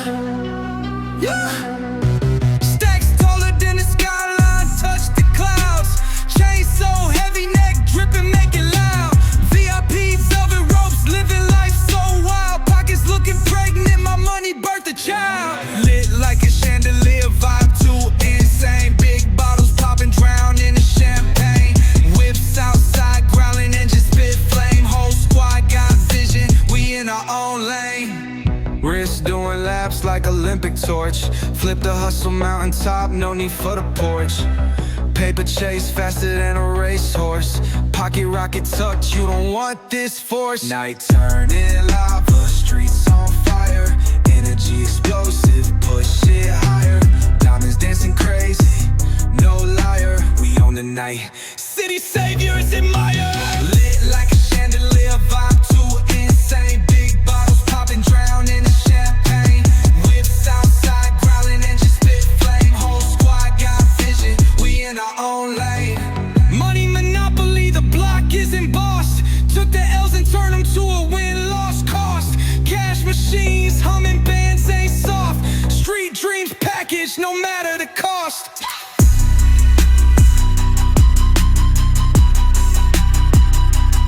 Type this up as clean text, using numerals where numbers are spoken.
yeah. Stacks taller than the skyline, touch the clouds. Chain so heavy, neck dripping, make it loud. VIP velvet ropes, living life so wild. Pockets looking pregnant, my money birthed a child. Lit like a chandelier, vibe too insane. Big bottles popping, drown in the champagne. Whips outside, growling, engine spit flame. Whole squad got vision, we in our own lane. Wrist doing laps like Olympic torch. Flip the hustle mountaintop, no need for the porch. Paper chase faster than a racehorse. Pocket rocket tucked, you don't want this force. Night turning lava, streets on fire. Energy explosive, push it higher. Diamonds dancing crazy, no liar. We own the night, city saviors admire. Lit like a chandelier, vibe too insane. Big bottles popping, drown in the champagne. Whips outside, growling, engine spit flame. Whole squad got vision, we in our own lane. Money monopoly, the block is embossed. Took the L's and turned them to a win-loss cost. Cash machines, humming bands ain't soft. Street dreams packaged, no matter the cost.